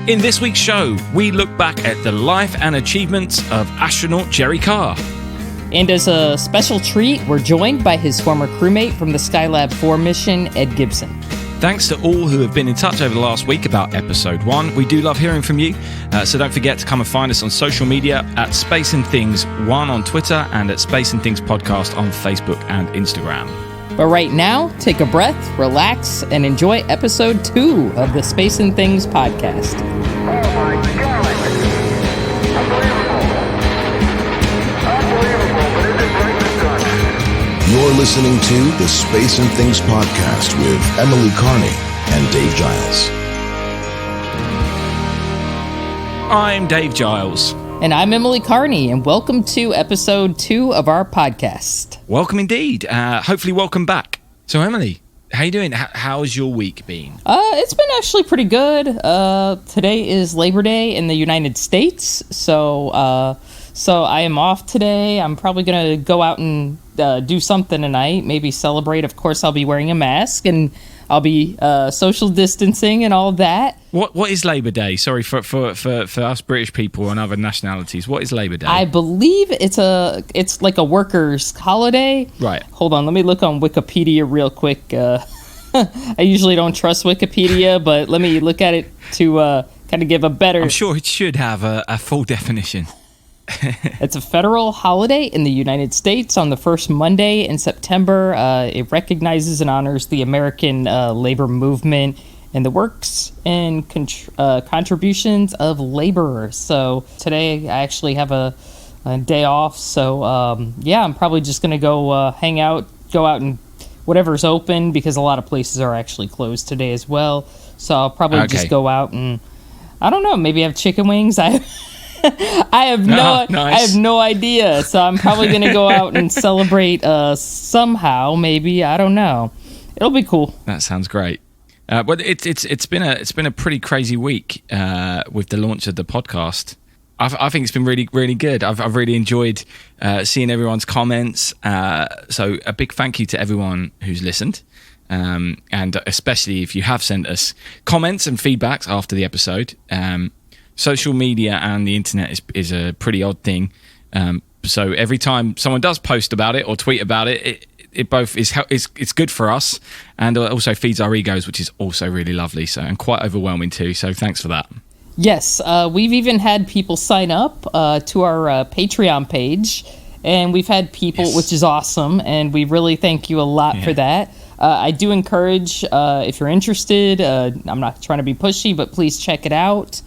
In this week's show, we look back at the life and achievements of astronaut Jerry Carr. And as a special treat, we're joined by his former crewmate from the Skylab 4 mission, Ed Gibson. Thanks to all who have been in touch over the last week about episode 1. We do love hearing from you, so don't forget to come and find us on social media at Space and Things 1 on Twitter and at Space and Things Podcast on Facebook and Instagram. But right now, take a breath, relax, and enjoy episode 2 of the Space and Things podcast. Oh my God! Unbelievable, but it is great to done. You're listening to the Space and Things podcast with Emily Carney and Dave Giles. I'm Dave Giles. And I'm Emily Carney, and welcome to episode 2 of our podcast. Welcome indeed. Hopefully welcome back. So Emily, how you doing? How's your week been? It's been actually pretty good. Today is Labor Day in the United States, so I am off today. I'm probably going to go out and do something tonight, maybe celebrate. Of course, I'll be wearing a mask, and I'll be social distancing and all that. What is Labor Day? Sorry for us British people and other nationalities. What is Labor Day? I believe it's like a workers' holiday. Right. Hold on, let me look on Wikipedia real quick. I usually don't trust Wikipedia, but let me look at it to kind of give a better... I'm sure it should have a full definition. It's a federal holiday in the United States on the first Monday in September. It recognizes and honors the American labor movement and the works and contributions of laborers. So today I actually have a day off. So I'm probably just going to go hang out, go out and whatever's open, because a lot of places are actually closed today as well. So I'll probably just go out and, I don't know, maybe have chicken wings. I have no idea. So I'm probably going to go out and celebrate somehow, maybe. I don't know. It'll be cool. That sounds great. But it's been a pretty crazy week with the launch of the podcast. I think it's been really, really good. I've really enjoyed seeing everyone's comments. So a big thank you to everyone who's listened. And especially if you have sent us comments and feedbacks after the episode. Social media and the internet is a pretty odd thing. So every time someone does post about it or tweet about it, it both it's good for us, and also feeds our egos, which is also really lovely. So, and quite overwhelming too. So thanks for that. Yes, we've even had people sign up to our Patreon page, and we've had people, which is awesome, and we really thank you a lot for that. I do encourage, if you're interested, I'm not trying to be pushy, but please check it out.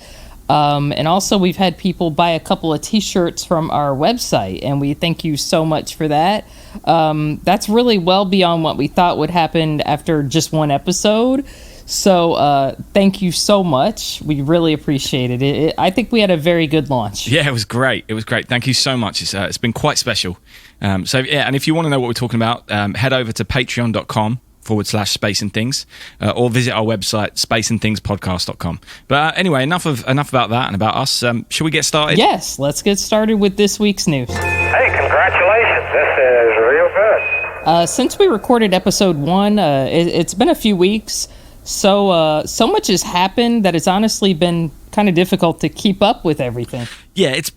And also, we've had people buy a couple of T-shirts from our website, and we thank you so much for that. That's really well beyond what we thought would happen after just one episode. So thank you so much. We really appreciate it. I think we had a very good launch. Yeah, it was great. Thank you so much. It's been quite special. And if you want to know what we're talking about, head over to patreon.com/Space and Things, or visit our website, spaceandthingspodcast.com. But anyway, enough about that and about us. Should we get started? Yes, let's get started with this week's news. Hey, congratulations! This is real good. Since we recorded episode 1, it's been a few weeks, so much has happened that it's honestly been kind of difficult to keep up with everything. Yeah, it's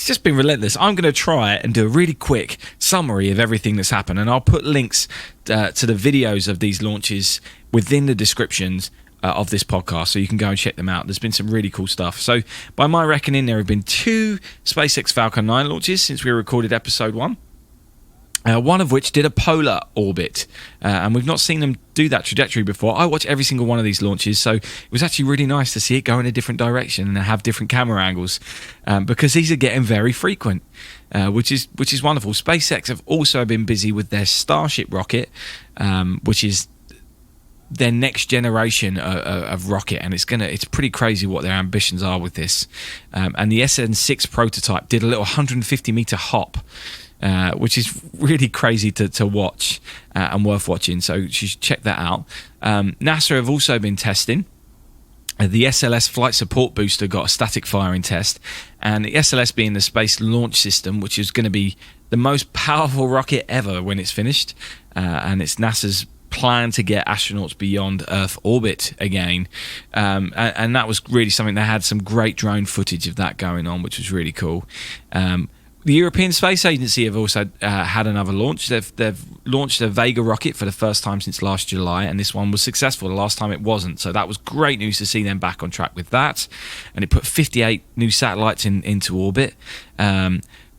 just been relentless. I'm going to try and do a really quick summary of everything that's happened, and I'll put links to the videos of these launches within the descriptions of this podcast, so you can go and check them out. There's been some really cool stuff. So by my reckoning, there have been 2 SpaceX Falcon 9 launches since we recorded episode 1. One of which did a polar orbit, and we've not seen them do that trajectory before. I watch every single one of these launches, so it was actually really nice to see it go in a different direction and have different camera angles, because these are getting very frequent, which is wonderful. SpaceX have also been busy with their Starship rocket, which is their next generation of rocket, and it's pretty crazy what their ambitions are with this. And the SN6 prototype did a little 150-meter hop, which is really crazy to watch and worth watching. So you should check that out. NASA have also been testing. The SLS Flight Support Booster got a static firing test, and the SLS being the Space Launch System, which is going to be the most powerful rocket ever when it's finished, and it's NASA's plan to get astronauts beyond Earth orbit again. And that was really something. They had some great drone footage of that going on, which was really cool. The European Space Agency have also had another launch. They've launched a Vega rocket for the first time since last July, and this one was successful. The last time it wasn't, so that was great news to see them back on track with that. And it put 58 new satellites into orbit.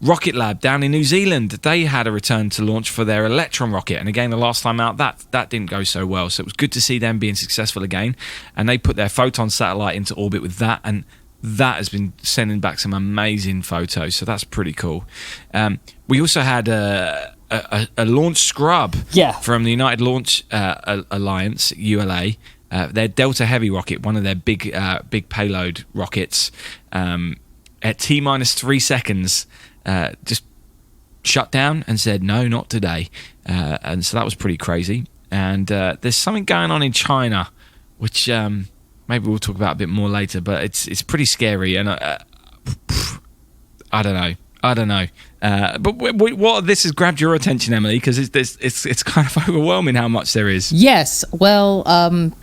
Rocket Lab down in New Zealand, they had a return to launch for their Electron rocket, and again, the last time out, that didn't go so well. So it was good to see them being successful again, and they put their Photon satellite into orbit with that, and that has been sending back some amazing photos, so that's pretty cool. We also had a launch scrub from the United Launch Alliance, ULA. Their Delta Heavy rocket, one of their big payload rockets, at T-minus 3 seconds, just shut down and said, no, not today. And so that was pretty crazy. And there's something going on in China, which... maybe we'll talk about a bit more later, but it's pretty scary, and I don't know. But what this has grabbed your attention, Emily, because it's kind of overwhelming how much there is. Yes, well,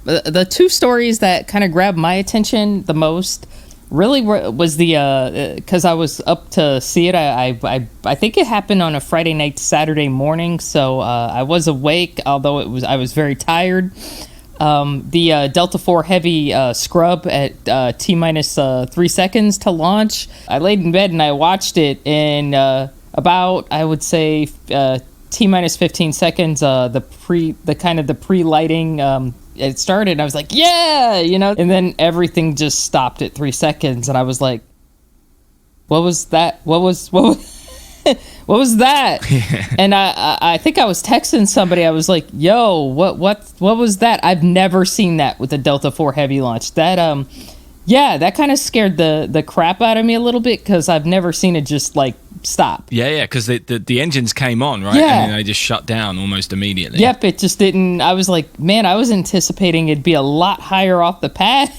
the two stories that kind of grabbed my attention the most really was the because I was up to see it. I think it happened on a Friday night, Saturday morning, so I was awake, although I was very tired. The Delta IV Heavy scrub at T-minus 3 seconds to launch. I laid in bed and I watched it, and about, I would say, T-minus 15 seconds, the pre-lighting, it started, and I was like, yeah, and then everything just stopped at 3 seconds, and I was like, what was that? What was what was that? Yeah. And I think I was texting somebody. I was like, yo, what was that? I've never seen that with the Delta IV Heavy launch. That that kind of scared the crap out of me a little bit, because I've never seen it just like stop. Yeah, because the engines came on, right? Yeah. And then they just shut down almost immediately. Yep, it just didn't. I was like, man, I was anticipating it'd be a lot higher off the pad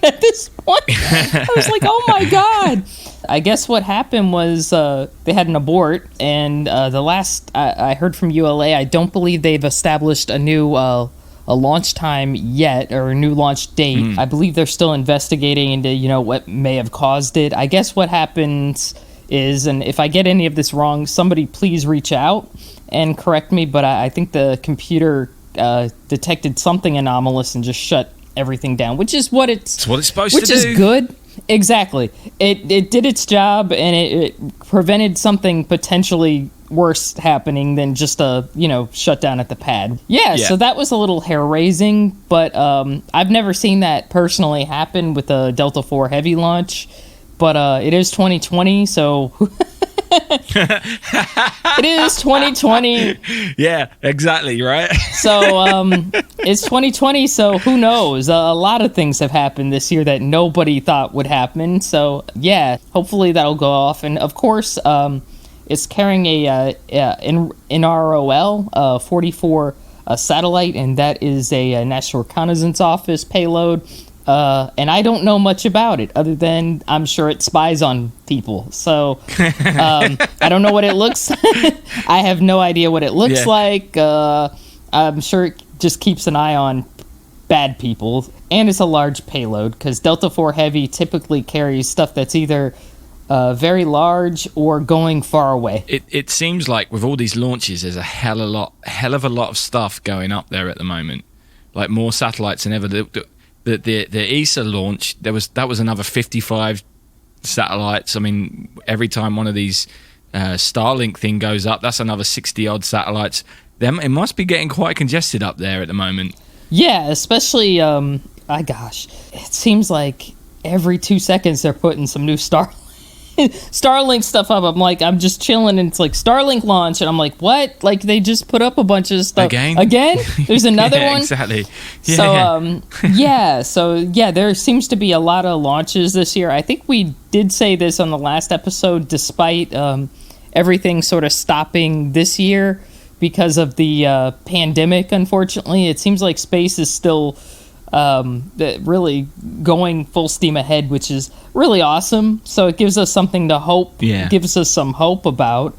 at this point. I was like, oh my God. I guess what happened was they had an abort, and the last I heard from ULA, I don't believe they've established a new a launch time yet, or a new launch date. I believe they're still investigating into what may have caused it. I guess what happens is, and if I get any of this wrong, somebody please reach out and correct me, but I think the computer detected something anomalous and just shut everything down, which is what it's supposed to do. Which is good. Exactly. It did its job, and it prevented something potentially worse happening than just a shutdown at the pad. Yeah, so that was a little hair-raising, but I've never seen that personally happen with a Delta IV Heavy launch, but it is 2020, so... It is 2020. Yeah, exactly, right? So it's 2020, so who knows? A lot of things have happened this year that nobody thought would happen. So yeah, hopefully that'll go off. And of course, it's carrying a NROL 44 satellite, and that is a National Reconnaissance Office payload. And I don't know much about it, other than I'm sure it spies on people. So I don't know what it looks like. I have no idea what it looks like. I'm sure it just keeps an eye on bad people. And it's a large payload, because Delta IV Heavy typically carries stuff that's either very large or going far away. It seems like with all these launches, there's a hell of a lot of stuff going up there at the moment. Like more satellites than ever. The ESA launch, that was another 55 satellites. I mean, every time one of these Starlink thing goes up, that's another 60 odd satellites. It must be getting quite congested up there at the moment. Yeah, especially it seems like every 2 seconds they're putting some new Starlink stuff up. I'm just chilling, and it's like Starlink launch, and I'm like, what? Like, they just put up a bunch of stuff again. There's another one. Exactly. Yeah. So there seems to be a lot of launches this year. I think we did say this on the last episode, despite everything sort of stopping this year because of the pandemic. Unfortunately, it seems like space is still really going full steam ahead, which is really awesome. So it gives us something to hope. Yeah. Gives us some hope about.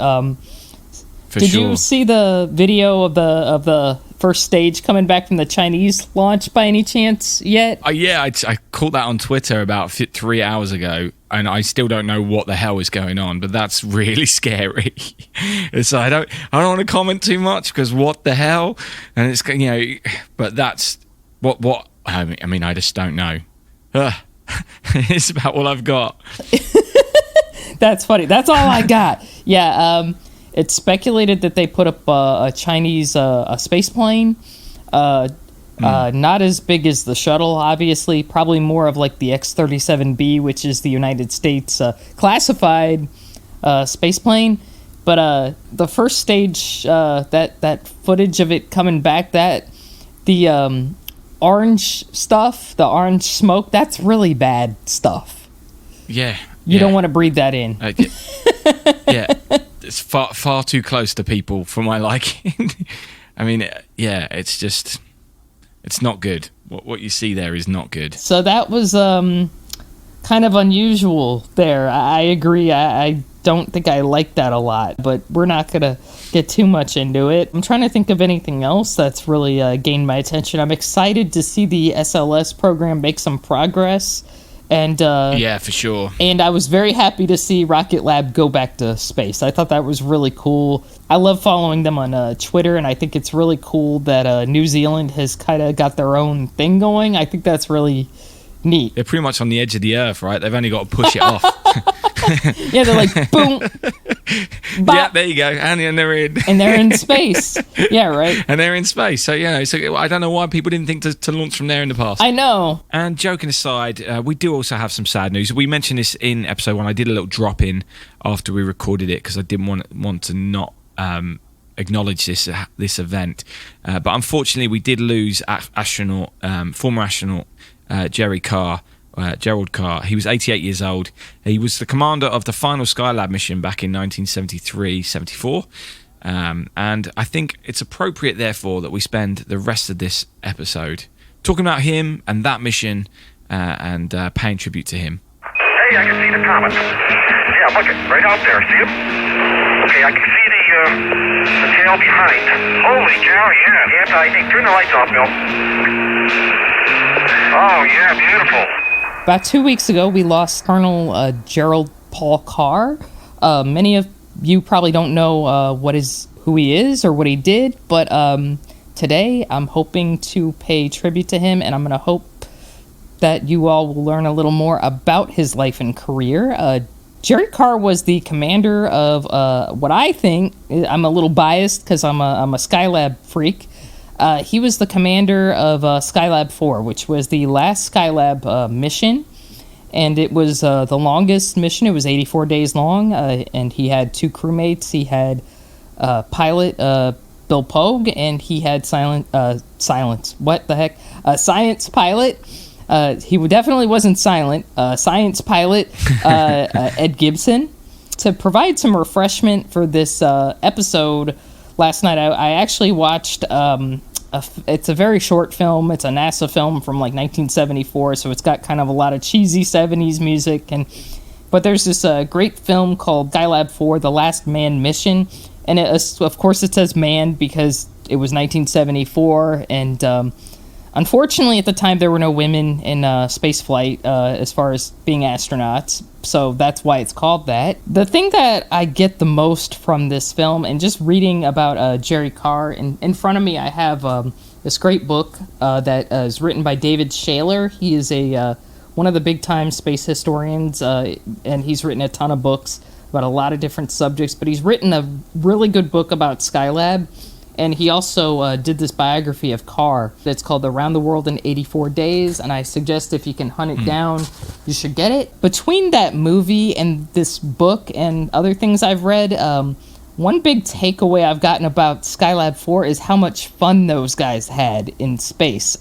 Did you see the video of the first stage coming back from the Chinese launch by any chance yet? Yeah, I caught that on Twitter about 3 hours ago, and I still don't know what the hell is going on, but that's really scary. So I don't want to comment too much, because what the hell? And it's, but that's what I mean, I just don't know. It's about all I've got. That's funny. That's all I got. Yeah, it's speculated that they put up a Chinese a space plane, not as big as the shuttle, obviously. Probably more of like the X-37B, which is the United States classified space plane. But the first stage, that footage of it coming back, the orange stuff, the orange smoke, that's really bad stuff. Yeah. You don't want to breathe that in. Yeah, it's far too close to people for my liking. I mean, yeah, it's not good. What you see there is not good. So that was kind of unusual there. I agree. I don't think I like that a lot, but we're not going to get too much into it. I'm trying to think of anything else that's really gained my attention. I'm excited to see the SLS program make some progress. And yeah, for sure. And I was very happy to see Rocket Lab go back to space. I thought that was really cool. I love following them on Twitter, and I think it's really cool that New Zealand has kind of got their own thing going. I think that's really neat. They're pretty much on the edge of the Earth, right? They've only got to push it off. Yeah, they're like, boom. Bop. Yeah, there you go. And they're in. And they're in space. Yeah, right. And they're in space. So, so I don't know why people didn't think to launch from there in the past. I know. And joking aside, we do also have some sad news. We mentioned this in episode 1. I did a little drop in after we recorded it because I didn't want to not acknowledge this event. But unfortunately, we did lose former astronaut Jerry Carr. Gerald Carr. He was 88 years old. He was the commander of the final Skylab mission back in 1973-74. And I think it's appropriate, therefore, that we spend the rest of this episode talking about him and that mission and paying tribute to him. Hey, I can see the comet. Yeah, look it, right out there. See it? Okay, I can see the tail behind. Holy cow, yeah. Hey, turn the lights off, Bill. Oh, yeah, beautiful. About 2 weeks ago, we lost Colonel Gerald Paul Carr. Many of you probably don't know who he is or what he did, but today I'm hoping to pay tribute to him, and I'm going to hope that you all will learn a little more about his life and career. Jerry Carr was the commander of what I think, I'm a little biased because I'm a Skylab freak. He was the commander of Skylab 4, which was the last Skylab mission, and it was the longest mission. It was 84 days long, and he had 2 crewmates. He had pilot Bill Pogue, and he had science pilot. He definitely wasn't silent. Science pilot Ed Gibson. To provide some refreshment for this episode, last night I actually watched it's a very short film. It's a NASA film from like 1974, so it's got kind of a lot of cheesy 70s music, but there's this great film called Skylab 4, The Last Manned Mission, and of course it says manned because it was 1974, and unfortunately at the time there were no women in space flight as far as being astronauts, so that's why it's called that. The thing that I get the most from this film, and just reading about Jerry Carr, in front of me I have this great book that is written by David Shaler. He is one of the big-time space historians, and he's written a ton of books about a lot of different subjects, but he's written a really good book about Skylab. And he also did this biography of Carr that's called Around the World in 84 Days, and I suggest if you can hunt it down, you should get it. Between that movie and this book and other things I've read, one big takeaway I've gotten about Skylab 4 is how much fun those guys had in space.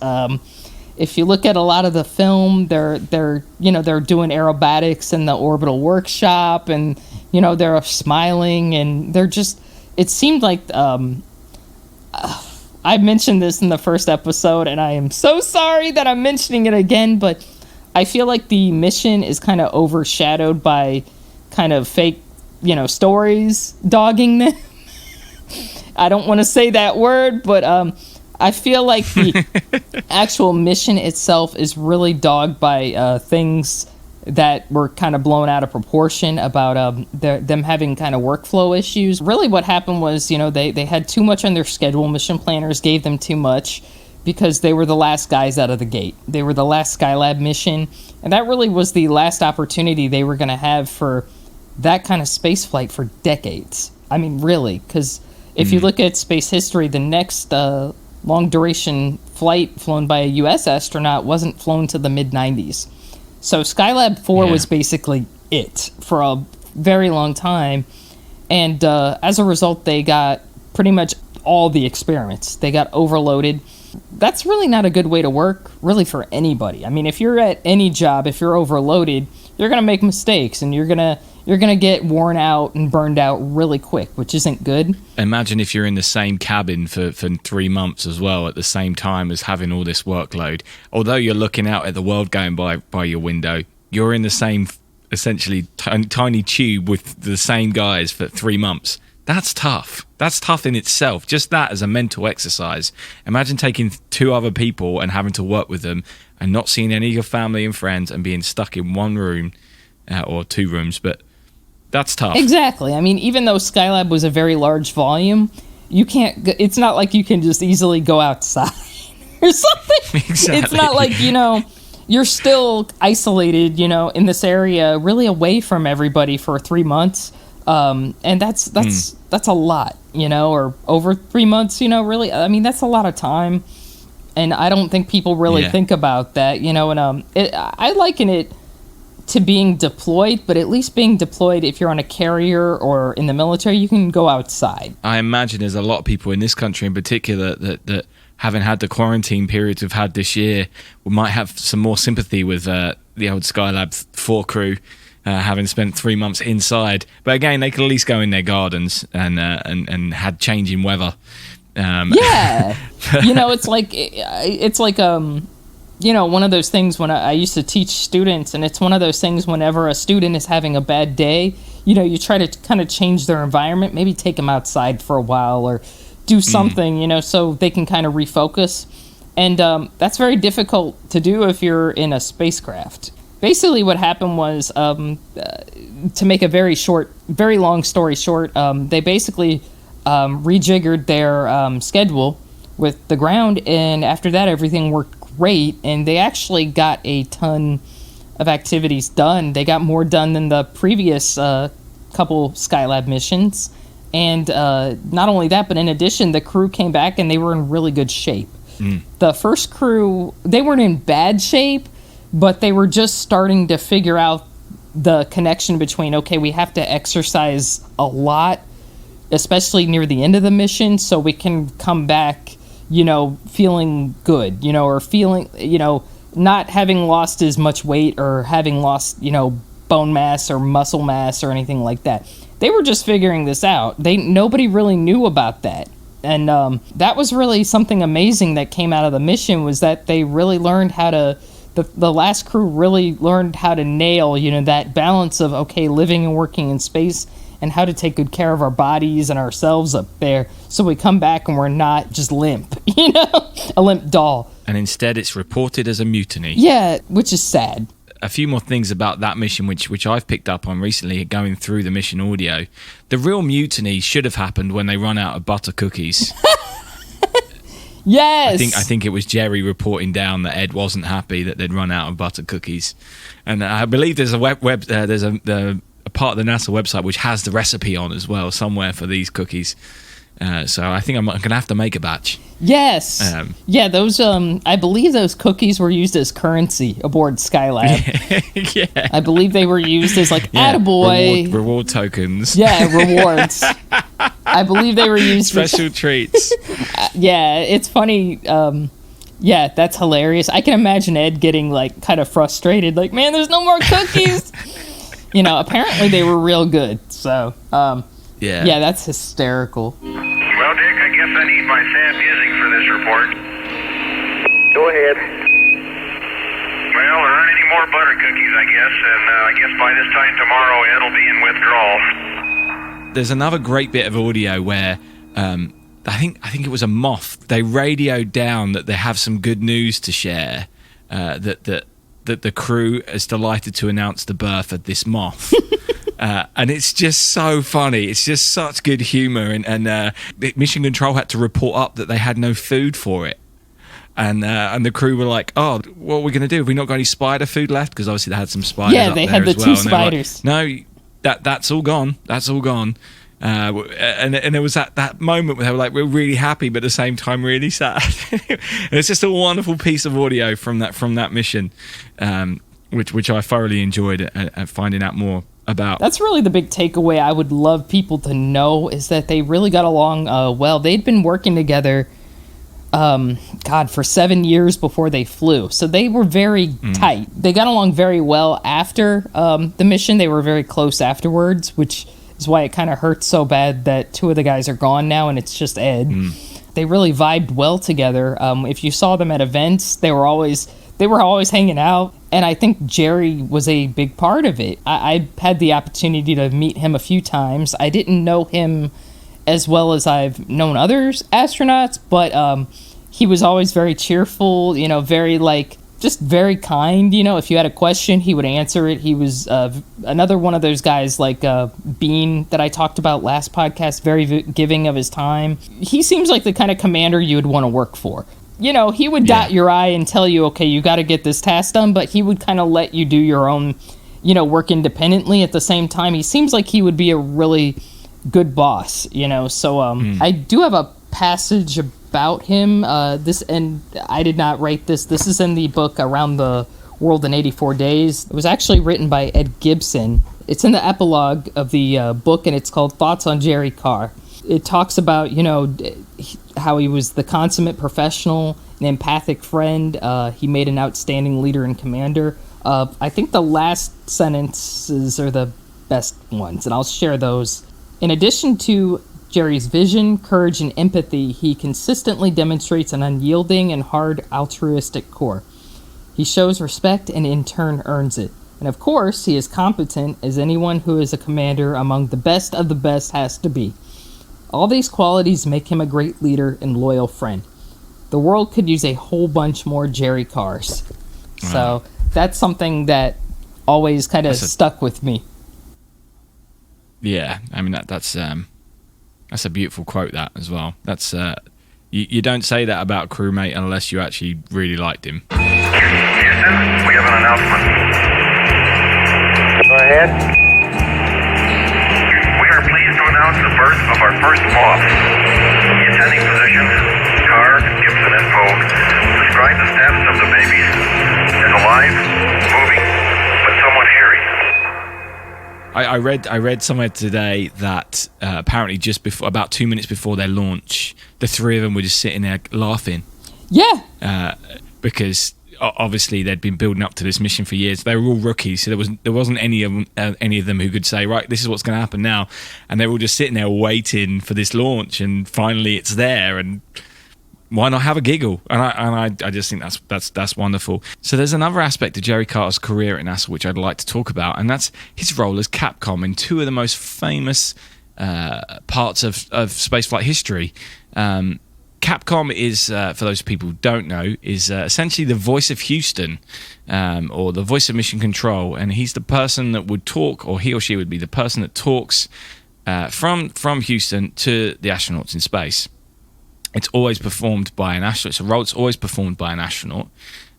If you look at a lot of the film, they're doing aerobatics in the orbital workshop, and they're smiling, and they're just. It seemed like. I mentioned this in the first episode, and I am so sorry that I'm mentioning it again, but I feel like the mission is kind of overshadowed by kind of fake, stories dogging them. I don't want to say that word, but I feel like the actual mission itself is really dogged by things that were kind of blown out of proportion about them having kind of workflow issues. Really what happened was, they had too much on their schedule. Mission planners gave them too much because they were the last guys out of the gate. They were the last Skylab mission, and that really was the last opportunity they were going to have for that kind of space flight for decades. I mean, really, because if you look at space history, the next long-duration flight flown by a U.S. astronaut wasn't flown to the mid-90s. So Skylab 4 was basically it for a very long time. And as a result, they got pretty much all the experiments. They got overloaded. That's really not a good way to work, really, for anybody. I mean, if you're at any job, if you're overloaded, you're going to make mistakes, and you're going to get worn out and burned out really quick, which isn't good. Imagine if you're in the same cabin for 3 months as well at the same time as having all this workload. Although you're looking out at the world going by your window, you're in the same, essentially, tiny tube with the same guys for 3 months. That's tough. That's tough in itself. Just that as a mental exercise. Imagine taking 2 other people and having to work with them and not seeing any of your family and friends and being stuck in one room or 2 rooms, but that's tough. Exactly. I mean, even though Skylab was a very large volume, it's not like you can just easily go outside or something. Exactly. It's not like, you're still isolated, in this area, really away from everybody for 3 months. And that's a lot, or over 3 months, really. I mean, that's a lot of time. And I don't think people really think about that, and I liken it to being deployed, but at least being deployed, if you're on a carrier or in the military, you can go outside. I imagine there's a lot of people in this country in particular that haven't had the quarantine periods we've had this year, we might have some more sympathy with the old Skylab 4 crew, having spent 3 months inside. But again, they could at least go in their gardens and had changing weather. It's like one of those things when I used to teach students, and it's one of those things whenever a student is having a bad day, you try to kind of change their environment, maybe take them outside for a while or do something, so they can kind of refocus. And that's very difficult to do if you're in a spacecraft. Basically what happened was, to make a very long story short, they basically rejiggered their schedule with the ground, and after that everything worked great, and they actually got a ton of activities done. They got more done than the previous couple Skylab missions, and not only that, but in addition, the crew came back and they were in really good shape. The first crew, they weren't in bad shape, but they were just starting to figure out the connection between, okay, we have to exercise a lot, especially near the end of the mission, so we can come back feeling good, or feeling, not having lost as much weight or having lost, bone mass or muscle mass or anything like that. They were just figuring this out. Nobody really knew about that. And that was really something amazing that came out of the mission, was that they really learned how to, the last crew really learned how to nail, that balance of, okay, living and working in space, and how to take good care of our bodies and ourselves up there, so we come back and we're not just limp, a limp doll. And instead it's reported as a mutiny. Yeah, which is sad. A few more things about that mission, which I've picked up on recently, going through the mission audio. The real mutiny should have happened when they run out of butter cookies. Yes. I think it was Jerry reporting down that Ed wasn't happy that they'd run out of butter cookies, and I believe there's a part of the NASA website which has the recipe on as well somewhere for these cookies. So I think I'm going to have to make a batch. Yes. Those, I believe those cookies were used as currency aboard Skylab. Yeah. I believe they were used as attaboy. Reward tokens. Yeah, rewards. I believe they were used special treats. It's funny. That's hilarious. I can imagine Ed getting kind of frustrated, man, there's no more cookies. Apparently they were real good. So, yeah, that's hysterical. Well, Dick, I guess I need my sad music for this report. Go ahead. Well, there aren't any more butter cookies, I guess, and I guess by this time tomorrow, Ed will be in withdrawal. There's another great bit of audio where I think it was a moth. They radioed down that they have some good news to share. That the crew is delighted to announce the birth of this moth. And it's just so funny. It's just such good humor. And Mission Control had to report up that they had no food for it. And the crew were like, "Oh, what are we going to do? Have we not got any spider food left?" Because obviously they had some spiders. Yeah, they had the two spiders. Like, no, that's all gone. That's all gone. And there was that moment where they were like, "We're really happy, but at the same time really sad." And it's just a wonderful piece of audio from that mission, which I thoroughly enjoyed at finding out more about. That's really the big takeaway I would love people to know, is that they really got along well. They'd been working together, for 7 years before they flew. So they were very tight. They got along very well after the mission. They were very close afterwards, which is why it kind of hurts so bad that two of the guys are gone now and it's just Ed. They really vibed well together. If you saw them at events, they were always hanging out. And I think Jerry was a big part of it. I had the opportunity to meet him a few times. I didn't know him as well as I've known other astronauts, but he was always very cheerful, very just very kind. If you had a question, he would answer it. He was another one of those guys like Bean that I talked about last podcast, very giving of his time. He seems like the kind of commander you would want to work for. He would dot your I and tell you, okay, you got to get this task done, but he would kind of let you do your own, work independently at the same time. He seems like he would be a really good boss, so I do have a passage about him, and I did not write this. This is in the book Around the World in 84 Days. It was actually written by Ed Gibson. It's in the epilogue of the book, and it's called Thoughts on Jerry Carr. It talks about, how he was the consummate professional, an empathic friend. He made an outstanding leader and commander. I think the last sentences are the best ones, and I'll share those. In addition to Jerry's vision, courage, and empathy, he consistently demonstrates an unyielding and hard altruistic core. He shows respect and in turn earns it. And of course, he is competent, as anyone who is a commander among the best of the best has to be. All these qualities make him a great leader and loyal friend. The world could use a whole bunch more Jerry Carrs. Wow. So that's something that always kind of stuck with me. Yeah, I mean that's a beautiful quote, that as well. That's you don't say that about a crewmate unless you actually really liked him. Houston, we have an announcement. Go ahead. We are pleased to announce the birth of our first moth. The attending physicians, Carr, Gibson, and Pogue, describe the status of the babies as alive, moving, but somewhat hairy. I read somewhere today that apparently just before, about 2 minutes before their launch, the three of them were just sitting there laughing. Yeah. Because obviously they'd been building up to this mission for years. They were all rookies, so there wasn't any of them who could say, right, this is what's going to happen now. And they were all just sitting there waiting for this launch, and finally it's there. And why not have a giggle? And I just think that's wonderful. So there's another aspect of Jerry Carr's career at NASA which I'd like to talk about, and that's his role as Capcom in two of the most famous parts of spaceflight history. Capcom is, for those people who don't know, is essentially the voice of Houston, or the voice of Mission Control, and he's the person that would talk, or he or she would be the person that talks from Houston to the astronauts in space. It's always performed by an astronaut. It's a role that's always performed by an astronaut.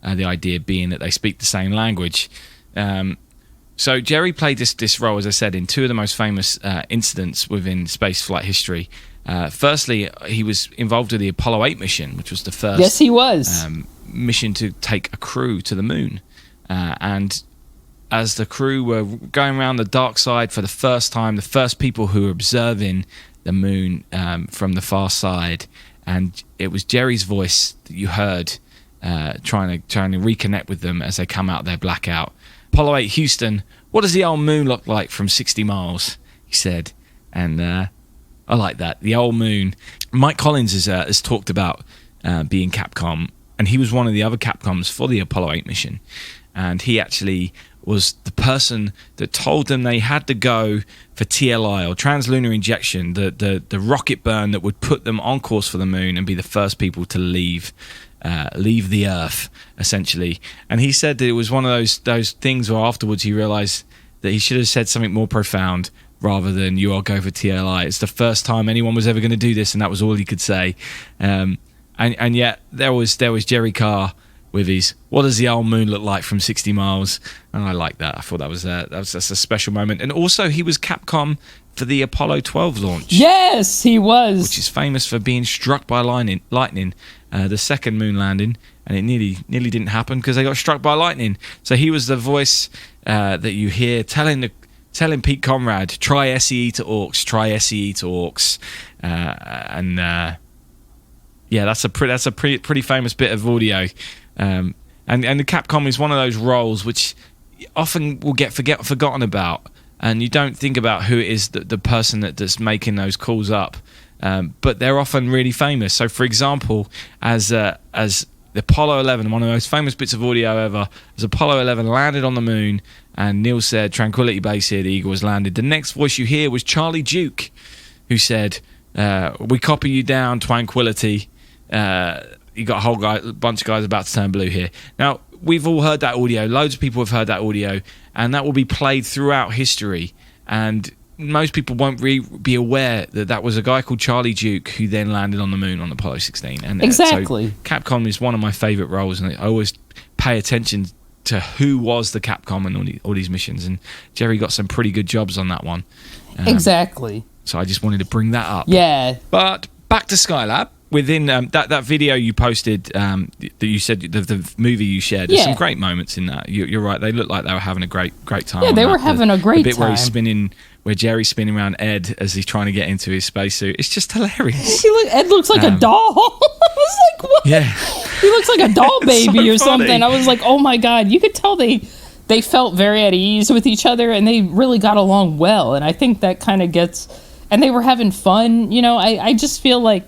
The idea being that they speak the same language. So Jerry played this role, as I said, in two of the most famous incidents within space flight history. Firstly, he was involved with the Apollo 8 mission, which was the first. Yes, he was. Mission to take a crew to the moon. And as the crew were going around the dark side for the first time, the first people who were observing the moon from the far side, and it was Jerry's voice that you heard trying to reconnect with them as they come out of their blackout. Apollo 8 Houston, what does the old moon look like from 60 miles? He said. And I like that. The old moon. Mike Collins has talked about being Capcom, and he was one of the other Capcoms for the Apollo 8 mission. And he actually was the person that told them they had to go for TLI, or translunar injection, the rocket burn that would put them on course for the moon and be the first people to leave the Earth, essentially. And he said that it was one of those things where afterwards he realized that he should have said something more profound rather than "you all go for TLI." It's the first time anyone was ever going to do this, and that was all he could say. And yet there was Jerry Carr with his "what does the old moon look like from 60 miles?" And I like that. I thought that's a special moment. And also he was Capcom for the Apollo 12 launch. Yes, he was. Which is famous for being struck by lightning, the second moon landing, and it nearly didn't happen because they got struck by lightning. So he was the voice that you hear telling Pete Conrad, try SEE to AUX, try SEE to AUX. That's a pretty famous bit of audio. And the Capcom is one of those roles which often will get forgotten about, and you don't think about who it is the person that's making those calls up. But they're often really famous. So, for example, as the Apollo 11, one of the most famous bits of audio ever, as Apollo 11 landed on the moon, and Neil said, "Tranquility Base here, the Eagle has landed." The next voice you hear was Charlie Duke, who said, "We copy you down, Tranquility. You got a whole bunch of guys about to turn blue here." Now, we've all heard that audio. Loads of people have heard that audio, and that will be played throughout history. And most people won't be aware that was a guy called Charlie Duke who then landed on the moon on Apollo 16. And exactly. So Capcom is one of my favorite roles, and I always pay attention to who was the Capcom and all these missions. And Jerry got some pretty good jobs on that one. Exactly. So I just wanted to bring that up. Yeah. But back to Skylab. Within that video you posted, that you said the movie you shared, there's some great moments in that. You're right; they look like they were having a great time. Yeah, they were having a great time. The bit time. where Jerry's spinning around Ed as he's trying to get into his spacesuit. It's just hilarious. Ed looks like a doll. I was like, what? Yeah, he looks like a doll baby so or something. funny. I was like, oh my god! You could tell they felt very at ease with each other, and they really got along well. And I think that kind of gets, and they were having fun. I just feel like.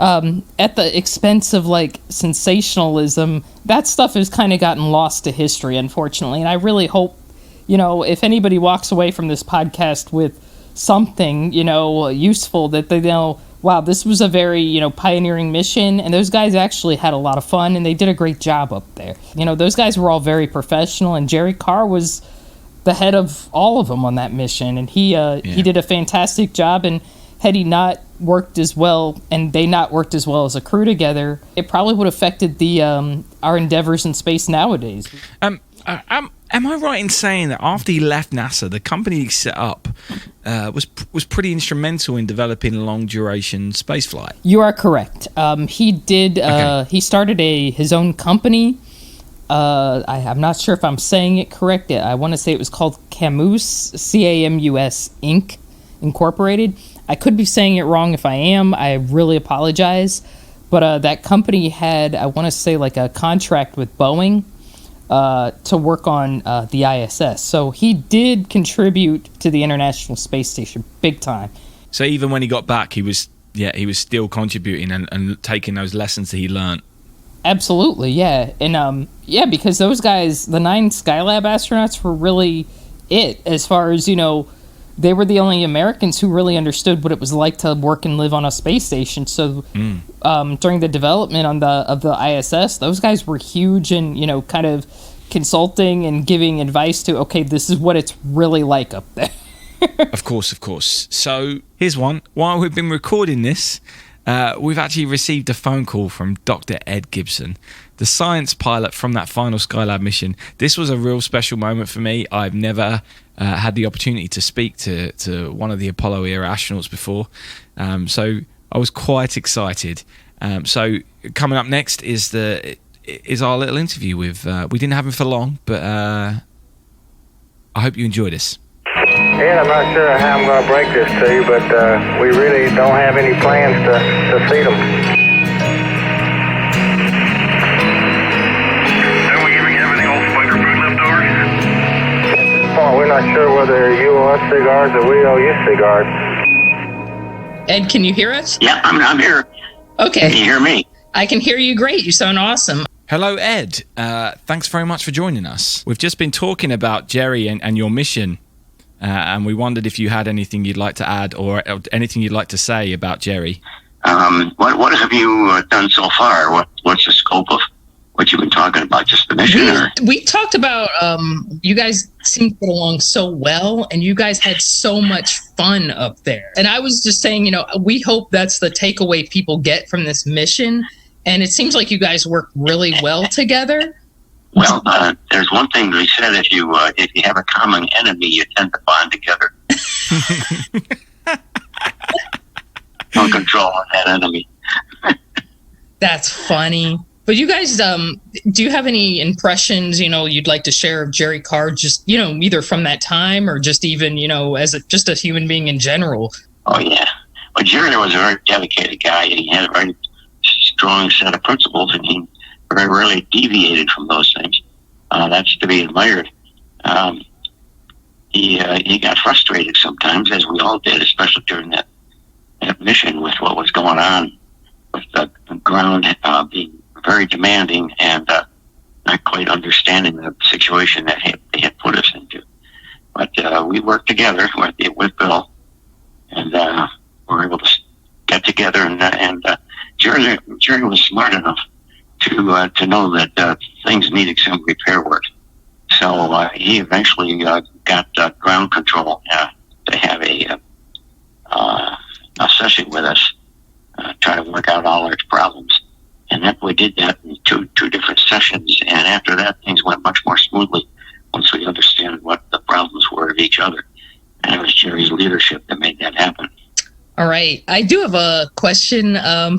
At the expense of like sensationalism, that stuff has kind of gotten lost to history, unfortunately. And I really hope, if anybody walks away from this podcast with something, useful, that they know, wow, this was a very, pioneering mission, and those guys actually had a lot of fun, and they did a great job up there. Those guys were all very professional, and Jerry Carr was the head of all of them on that mission, and he did a fantastic job. And had he not worked as well, and they not worked as well as a crew together, it probably would have affected the our endeavors in space nowadays. Am I right in saying that after he left NASA, the company he set up was pretty instrumental in developing long duration spaceflight? You are correct. He did. Okay. He started his own company. I'm not sure if I'm saying it correct. I want to say it was called Camus, CAMUS Inc. Incorporated. I could be saying it wrong. If I am, I really apologize. But that company had, I want to say, like a contract with Boeing to work on the ISS. So he did contribute to the International Space Station big time. So even when he got back, he was still contributing and taking those lessons that he learned. Absolutely, yeah. And because those guys, the 9 Skylab astronauts, were really it as far as, they were the only Americans who really understood what it was like to work and live on a space station. So during the development of the ISS, those guys were huge in, kind of consulting and giving advice to, okay, this is what it's really like up there. Of course. So here's one. While we've been recording this, we've actually received a phone call from Dr. Ed Gibson, the science pilot from that final Skylab mission. This was a real special moment for me. I've never had the opportunity to speak to one of the Apollo era astronauts before, so I was quite excited. So coming up next is our little interview with. We didn't have him for long, but I hope you enjoy this. Ed, I'm not sure how I'm going to break this to you, but we really don't have any plans to feed them. Don't we even have any old spider food left over? At this point, we're not sure whether you owe us cigars or we owe you cigars. Ed, can you hear us? Yeah, I'm here. Okay. Can you hear me? I can hear you great. You sound awesome. Hello, Ed. Thanks very much for joining us. We've just been talking about Jerry and your mission, and we wondered if you had anything you'd like to add or anything you'd like to say about Jerry. What have you done so far? What's the scope of what you've been talking about? Just the mission? We talked about you guys seemed to get along so well, and you guys had so much fun up there. And I was just saying, we hope that's the takeaway people get from this mission. And it seems like you guys work really well together. Well, there's one thing we said: if you have a common enemy, you tend to bond together. No control on that enemy. That's funny. But you guys, do you have any impressions, you'd like to share of Jerry Carr, just, either from that time or just even, as just a human being in general? Oh, yeah. Well, Jerry was a very dedicated guy, and he had a very strong set of principles, and he very rarely deviated from those things. That's to be admired. He got frustrated sometimes, as we all did, especially during that mission with what was going on with the ground being very demanding and not quite understanding the situation that they had put us into. But we worked together with Bill, and were able to get together. And Jerry was smart enough to know that things needed some repair work. So he eventually got ground control to have a session with us, try to work out all our problems. And that we did that in two different sessions. And after that, things went much more smoothly once we understood what the problems were of each other. And it was Jerry's leadership that made that happen. All right. I do have a question. I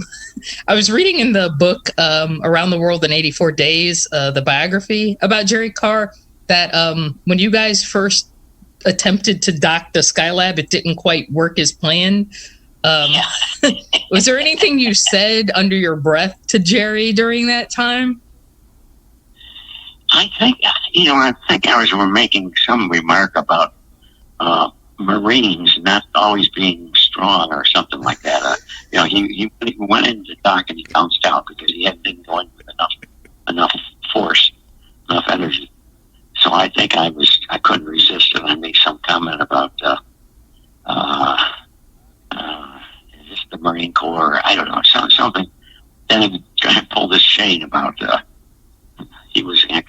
was reading in the book Around the World in 84 Days, the biography about Jerry Carr, that when you guys first attempted to dock the Skylab, it didn't quite work as planned. Was there anything you said under your breath to Jerry during that time? I think I was making some remark about Marines not always being strong or something like that. He went into the dock and he bounced out because he didn't go in with enough force, enough energy. So I think I couldn't resist, and I made some comment about just the Marine Corps. I don't know, something. Then he pulled this chain about he was an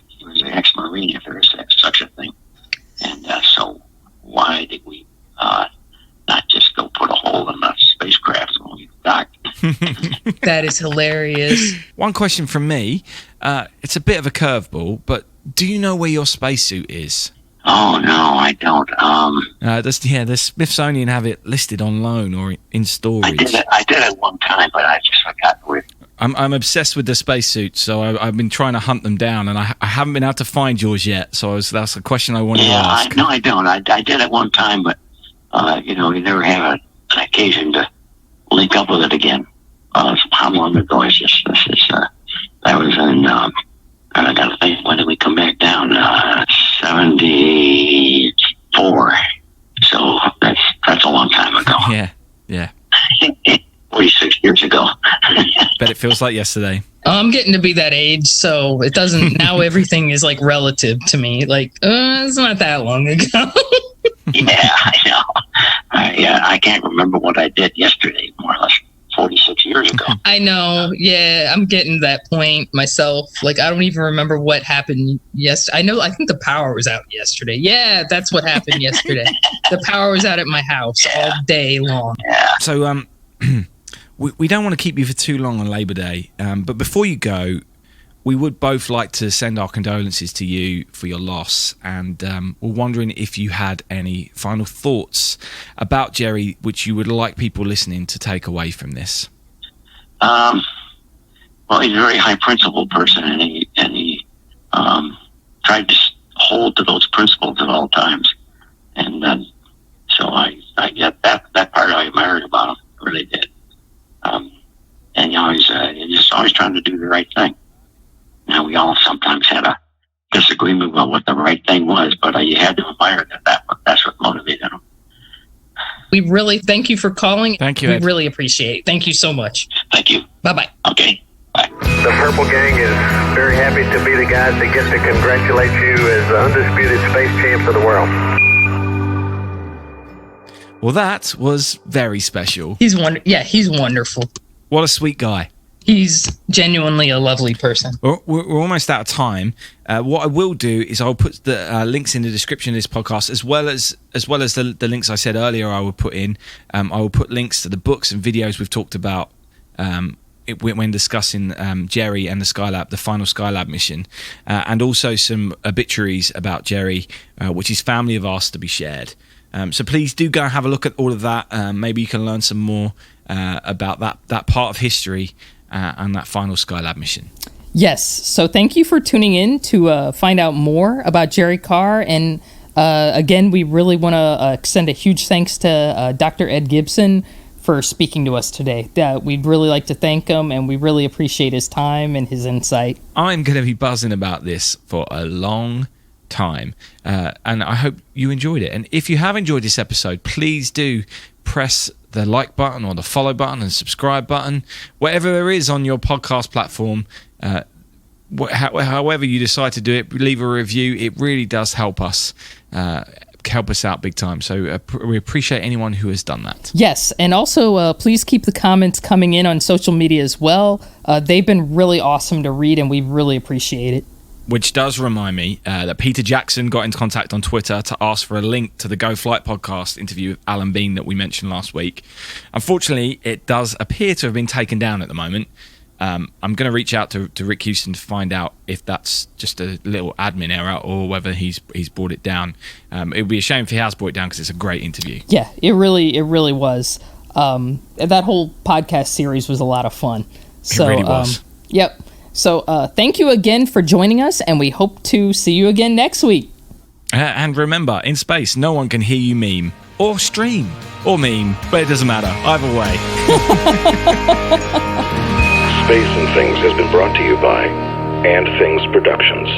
ex-Marine, if there is such a thing. And so why did we not just go put a hole in the spacecraft when we docked? That is hilarious. One question from me. It's a bit of a curveball, but do you know where your spacesuit is? Oh, no, I don't. The Smithsonian have it listed on loan or in storage. I did it one time, but I just forgot where. I'm obsessed with the spacesuits, so I've been trying to hunt them down, and I haven't been able to find yours yet. So that's a question I wanted to ask. No, I don't. I did it one time, but you never have an occasion to link up with it again. How long ago is this? That was in. I gotta think. When did we come back down? 74. So that's a long time ago. Yeah. 46 years ago. Bet it feels like yesterday. I'm getting to be that age, so it doesn't. Now everything is like relative to me. Like it's not that long ago. Yeah, I know. I can't remember what I did yesterday. More or less 46 years ago. I know. Yeah, I'm getting to that point myself. Like I don't even remember what happened yesterday. I think the power was out yesterday. Yeah, that's what happened yesterday. The power was out at my house all day long. Yeah. So we don't want to keep you for too long on Labor Day, but before you go, we would both like to send our condolences to you for your loss, and we're wondering if you had any final thoughts about Jerry which you would like people listening to take away from this. Well, he's a very high principled person, and he tried to hold to those principles at all times, and so I get that part I admired about him. I really did. And he's just always trying to do the right thing. Now, we all sometimes had a disagreement about what the right thing was, but you had to admire that's what motivated him. We really thank you for calling. Thank you, We Ed. really appreciate it. Thank you so much. Thank you. Bye-bye. Okay. Bye. The Purple Gang is very very happy to be the guys that get to congratulate you as the undisputed space champs of the world. Well, that was very special. He's wonderful. What a sweet guy. He's genuinely a lovely person. We're almost out of time. What I will do is I'll put the links in the description of this podcast, as well as the links I said earlier. I will put in. I will put links to the books and videos we've talked about when discussing Jerry and the Skylab, the final Skylab mission, and also some obituaries about Jerry, which his family have asked to be shared. So please do go and have a look at all of that. Maybe you can learn some more about that part of history and that final Skylab mission. Yes. So thank you for tuning in to find out more about Jerry Carr. And again, we really want to extend a huge thanks to Dr. Ed Gibson for speaking to us today. We'd really like to thank him, and we really appreciate his time and his insight. I'm going to be buzzing about this for a long time, and I hope you enjoyed it. And if you have enjoyed this episode, please do press the like button or the follow button and subscribe button, whatever there is on your podcast platform. However you decide to do it, leave a review. It really does help us out big time. So we appreciate anyone who has done that. Yes, and also please keep the comments coming in on social media as well. They've been really awesome to read, and we really appreciate it. Which does remind me that Peter Jackson got in contact on Twitter to ask for a link to the Go Flight podcast interview with Alan Bean that we mentioned last week. Unfortunately, it does appear to have been taken down at the moment. I'm going to reach out to Rick Houston to find out if that's just a little admin error or whether he's brought it down. It would be a shame if he has brought it down because it's a great interview. Yeah, it really was. That whole podcast series was a lot of fun. So, it really was. Yep. So thank you again for joining us, and we hope to see you again next week. And remember, in space, no one can hear you meme or stream or meme, but it doesn't matter. Either way. Space and Things has been brought to you by And Things Productions.